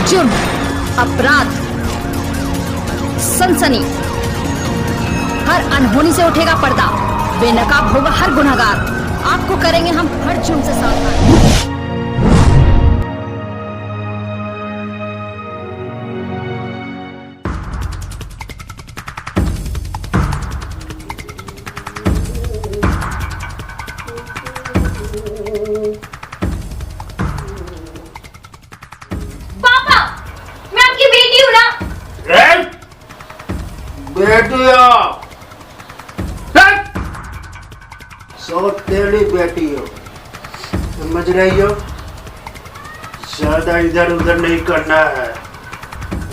जुर्म, अपराध, सनसनी, हर अनहोनी से उठेगा पर्दा, बेनकाब होगा हर गुनहगार। आपको करेंगे हम हर जुर्म से सावधान। तेरी बेटी हो, समझ रही हो? ज्यादा इधर उधर नहीं करना है,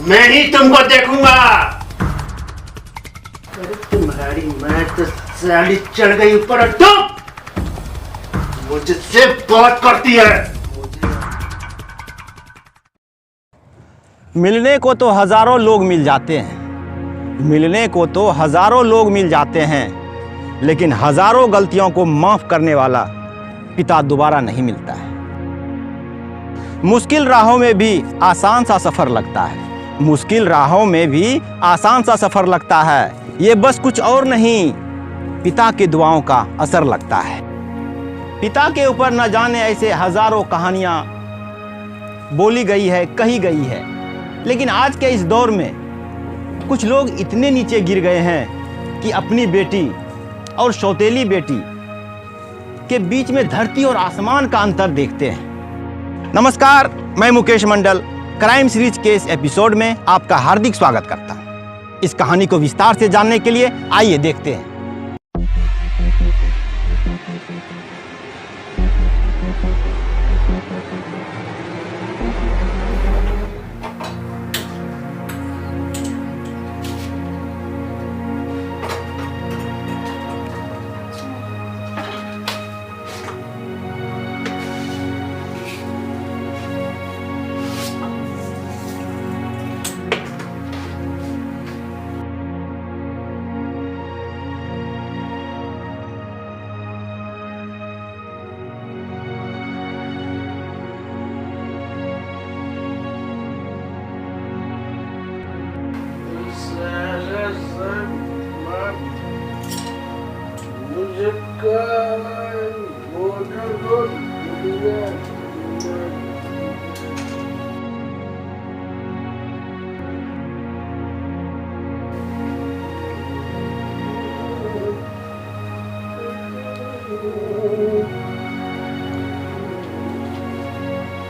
मैं ही तुमको देखूंगा। अरे तुम्हारी मैं तो साली चढ़ गई ऊपर और तुम मुझसे बात करती है। मिलने को तो हजारों लोग मिल जाते हैं, मिलने को तो हजारों लोग मिल जाते हैं, लेकिन हजारों गलतियों को माफ करने वाला पिता दोबारा नहीं मिलता है। मुश्किल राहों में भी आसान सा सफर लगता है, मुश्किल राहों में भी आसान सा सफर लगता है। ये बस कुछ और नहीं, पिता की दुआओं का असर लगता है। पिता के ऊपर न जाने ऐसे हजारों कहानियां बोली गई है, कही गई है, लेकिन आज के इस दौर में कुछ लोग इतने नीचे गिर गए हैं कि अपनी बेटी और सौतेली बेटी के बीच में धरती और आसमान का अंतर देखते हैं। नमस्कार, मैं मुकेश मंडल क्राइम सीरीज के इस एपिसोड में आपका हार्दिक स्वागत करता हूं। इस कहानी को विस्तार से जानने के लिए आइए देखते हैं।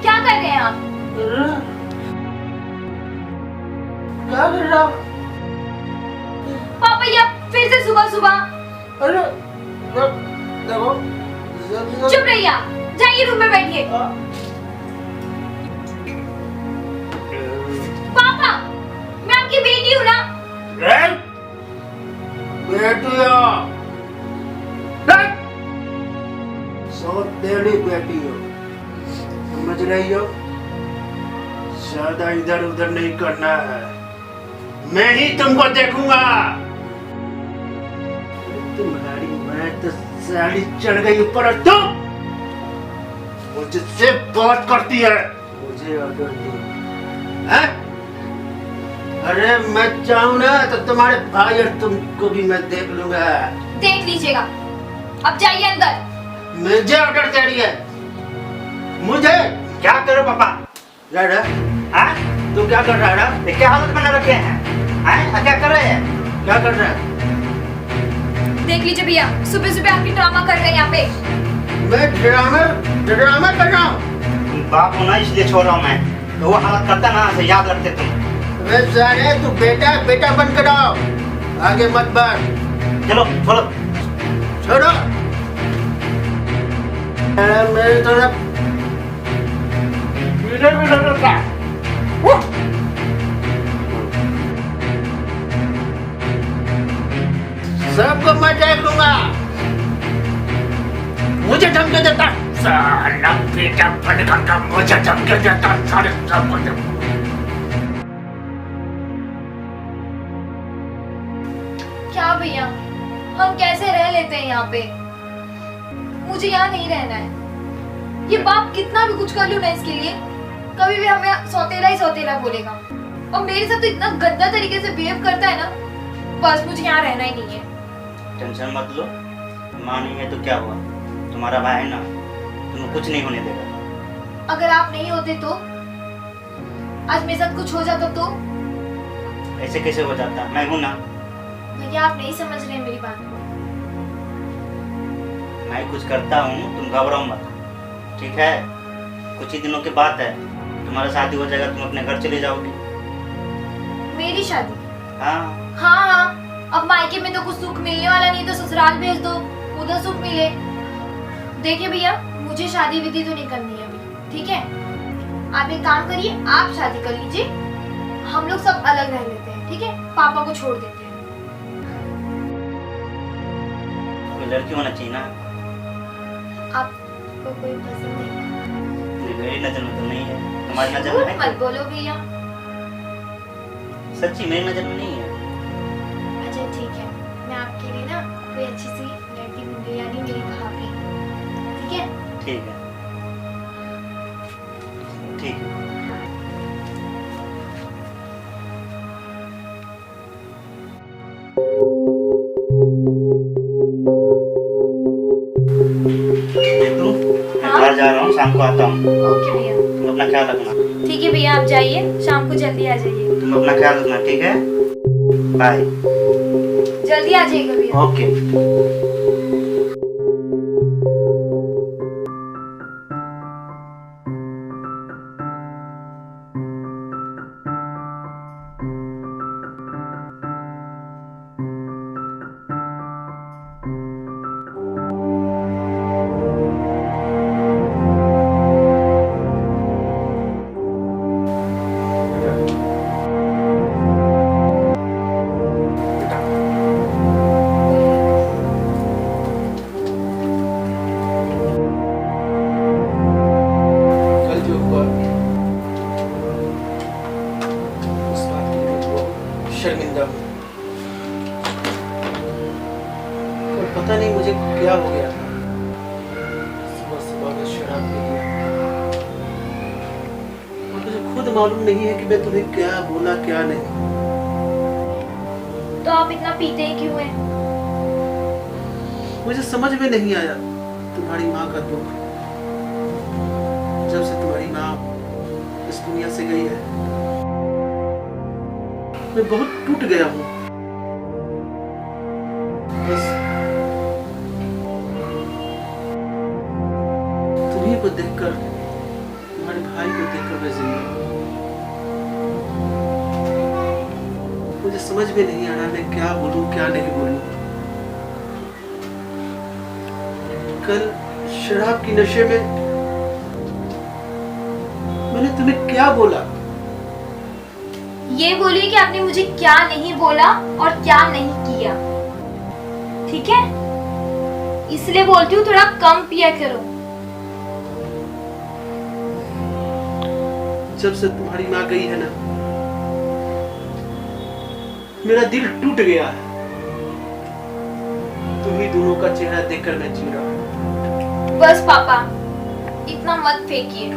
क्या कर रहे हैं आप? क्या कर रहा? पापा ये फिर से सुबह सुबह। अरे देखो, चुप रहिए आप, जाइए रूम में बैठिए। पापा, मैं आपकी बेटी हूँ ना? बेटी हो, सौतेली बेटी हो, समझ रही हो? ज्यादा इधर उधर नहीं करना है, मैं ही तुमको देखूंगा। तुम्हारी मैं तो साली चढ़ गई ऊपर और तुम मुझसे बात करती है। मुझे ऑर्डर दो। हैं? अरे मैं चाहूँ ना तो तुम्हारे भाई और तुमको भी मैं देख लूंगा। देख लीजिएगा, अब जाइए अंदर। मुझे ऑर्डर दे रही है, मुझे? क्या करो पापा? राडा, हाँ? तू क्या कर रहा है? ये क्या हालत बना रखे हैं? हाँ? क्या कर रहे हैं? क्या कर रहा है? देख लीजिए भैया, सुबह सुबह आपकी ड्रामा कर रहे हैं यहाँ पे। मैं ड्रामा कर रहा हूँ? बाप होना इसलिए छोड़ रहा हूँ मैं, तो वो हालत करता ना से याद रखते तुम। वे सारे तू बेटा बन कर आओ, आगे मत बढ़। चलो बोलो। छोड़ो मेरी तरफ सबको मैं देख लूंगा। मुझे धमकी देता साला बेटा बनकर का, मुझे धमकी देता सारे सबको। क्या भैया, हम कैसे रह लेते हैं यहाँ पे? मुझे यहाँ नहीं रहना है। ये बाप कितना भी कुछ कर लूं ना इसके लिए, कभी भी हमें सौतेला ही सौतेला बोलेगा, और मेरे साथ तो इतना गंदा तरीके से बिहेव करता है ना, बस मुझे यहाँ रहना ही नहीं है। टेंशन मत लो, माँ नहीं है तो क्या हुआ, तुम्हारा भाई है ना, तुम्हें कुछ नहीं होने देगा। अगर आप नहीं होते तो आज मेरे साथ कुछ हो जाता तो? ऐसे कैसे हो जाता, मैं हूं ना। भैया आप नहीं समझ रहे हैं मेरी बात को। मैं कुछ करता हूँ, तुम घबराओ मत, ठीक है? कुछ ही दिनों की बात है, तुम्हारा शादी हो जाएगा, तुम अपने घर चले जाओगी। मेरी शादी? हाँ हाँ हाँ, अब मायके में तो कुछ सुख मिलने वाला नहीं, तो ससुराल भेज दो, उधर सुख मिले। देखिए भैया, मुझे शादी विधि तो नहीं करनी है अभी, ठीक है? आप एक काम करिए, आप शादी कर लीजिए, हम लोग सब अलग रह लेते हैं, ठीक है? पापा को छोड़ देते हैं। कोई लड़की होना चाहिए ना। आपको कोई पसंद नहीं? मेरी नजर में तो नहीं है, तुम्हारी नजर में झूठ है? मत बोलो भैया। सच्ची मेरी नजर में नहीं है। अच्छा ठीक है, मैं आपके लिए ना कोई अच्छी सी लड़की ढूंढूंगी, यानी मेरी भाभी, ठीक है? ठीक है, ठीक है। देखो, मैं बाहर जा रहा हूँ, शाम को आता हूँ। ओके भैया। तुम अपना ख्याल रखना। ठीक है भैया, आप जाइए, शाम को जल्दी आ जाइए। तुम अपना ख्याल रखना, ठीक है? बाय। जल्दी आ जाइएगा भैया। ओके। कल जो हुआ उस बात के लिए बहुत शर्मिंदा हूँ। और पता नहीं मुझे क्या हो गया था, सुबह सुबह में शराब पी लिया और मुझे खुद मालूम नहीं है कि मैं तुम्हें क्या बोला क्या नहीं। तो आप इतना पीते ही क्यों हैं? मुझे समझ में नहीं आया तुम्हारी माँ का दुख। जब से तुम्हारी माँ इस दुनिया से गई है मैं बहुत टूट गया हूँ। बस तुम्ही को देखकर, तुम्हारे भाई को देखकर मैं जिंदा हूँ। मुझे समझ में नहीं आ रहा मैं क्या बोलूं क्या नहीं बोलूं। कल शराब की नशे में मैंने तुम्हें क्या बोला? ये बोलिए कि आपने मुझे क्या नहीं बोला और क्या नहीं किया, ठीक है? इसलिए बोलती हूँ थोड़ा कम पिया करो। जब से तुम्हारी माँ गई है ना, मेरा दिल टूट गया है। तुम्ही दोनों का चेहरा देखकर मैं जी रहा हूँ। बस पापा, इतना मत फेंकिए।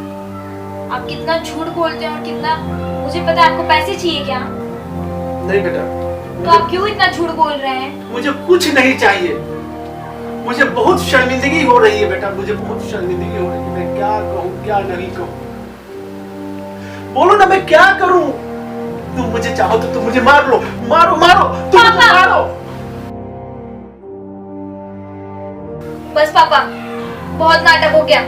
आप कितना झूठ बोलते हैं और कितना, मुझे पता है आपको पैसे चाहिए क्या? नहीं बेटा, तो आप क्यों इतना झूठ बोल रहे हैं? मुझे कुछ नहीं चाहिए। मुझे बहुत शर्मिंदगी हो रही है बेटा, मुझे बहुत शर्मिंदगी हो रही है। मैं क्या कहूँ क्या नहीं कहूँ, बोलो ना मैं क्या करूँ? तुम मुझे चाहो तो तुम मुझे मार लो, मारो मारो, तुम मुझे पापा! मारो। बस पापा, बहुत नाटक हो गया।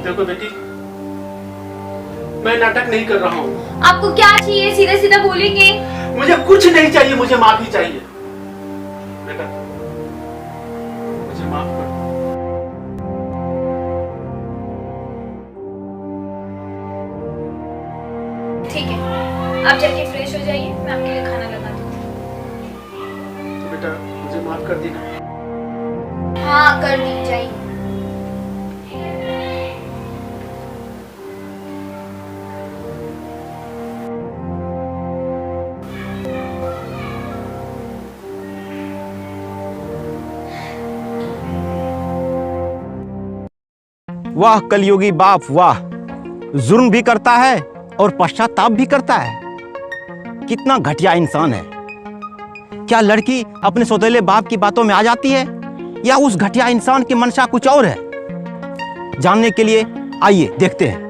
देखो बेटी, मैं नाटक नहीं कर रहा हूँ। आपको क्या चाहिए, सीधा सीधा बोलेंगे? मुझे कुछ नहीं चाहिए, मुझे माफी चाहिए। बेटा, मुझे माफ कर दो। ठीक है, आप जाके फ्रेश हो जाइए, मैं आपके लिए खाना लगा दूंगी। तो बेटा मुझे माफ कर देना। हाँ कर दी, जाइए। वाह कलयुगी बाप वाह, जुर्म भी करता है और पश्चाताप भी करता है। कितना घटिया इंसान है। क्या लड़की अपने सौतेले बाप की बातों में आ जाती है या उस घटिया इंसान की मंशा कुछ और है? जानने के लिए आइए देखते हैं।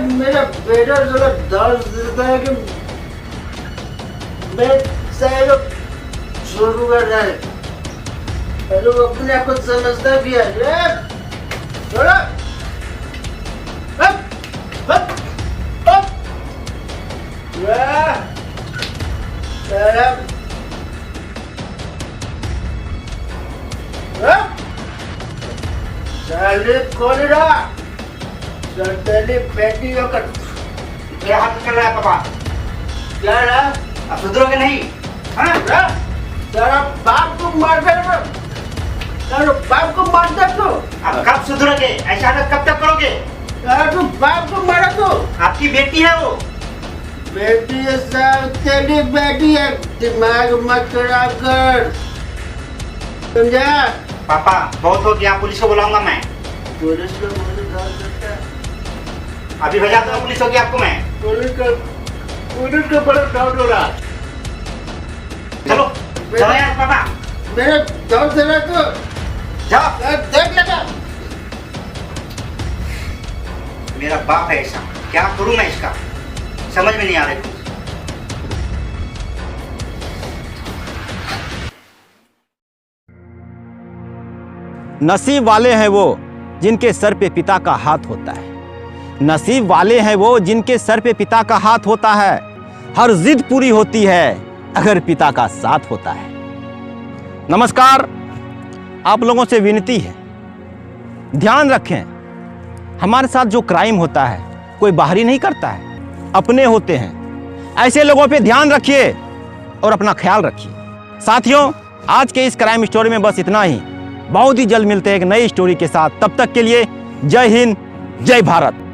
मेरा बेटा जरा दर्द देता है कि मैं शुरू कर रहा है। अपने आप को समझता भी है। बेटी होकर क्या हाथ कर रहा है पापा? क्या रहा? आप सुधरोगे नहीं? हाँ? तेरा बाप को मार दे, तेरा बाप को मार दे तो। आप कब सुधरोगे? ऐसा हालत कब तक करोगे? तेरा तो बाप को मारा तो। आपकी बेटी है वो। बेटी है साहब, तेरी बेटी है। दिमाग मत खराब कर, समझा? पापा बहुत हो गया, पुलिस को बुलाऊंगा मैं। पुलिस को मुझे डाल सकता है। अभी भेजा दूंगा पुलिस होगी आपको मैं। पुलिस का बड़ा डाउट हो रहा। चलो चलो यार पापा, मेरे डाउट दे रहा तो जाओ। देख लेगा। मेरा बाप है ऐसा, क्या करूं मैं इसका, समझ में नहीं आ रहा। नसीब वाले हैं वो जिनके सर पे पिता का हाथ होता है। नसीब वाले हैं वो जिनके सर पे पिता का हाथ होता है। हर जिद पूरी होती है अगर पिता का साथ होता है। नमस्कार, आप लोगों से विनती है, ध्यान रखें, हमारे साथ जो क्राइम होता है कोई बाहरी नहीं करता है, अपने होते हैं। ऐसे लोगों पे ध्यान रखिए और अपना ख्याल रखिए। साथियों, आज के इस क्राइम स्टोरी में बस इतना ही। बहुत ही जल्द मिलते हैं एक नई स्टोरी के साथ। तब तक के लिए जय हिंद, जय भारत।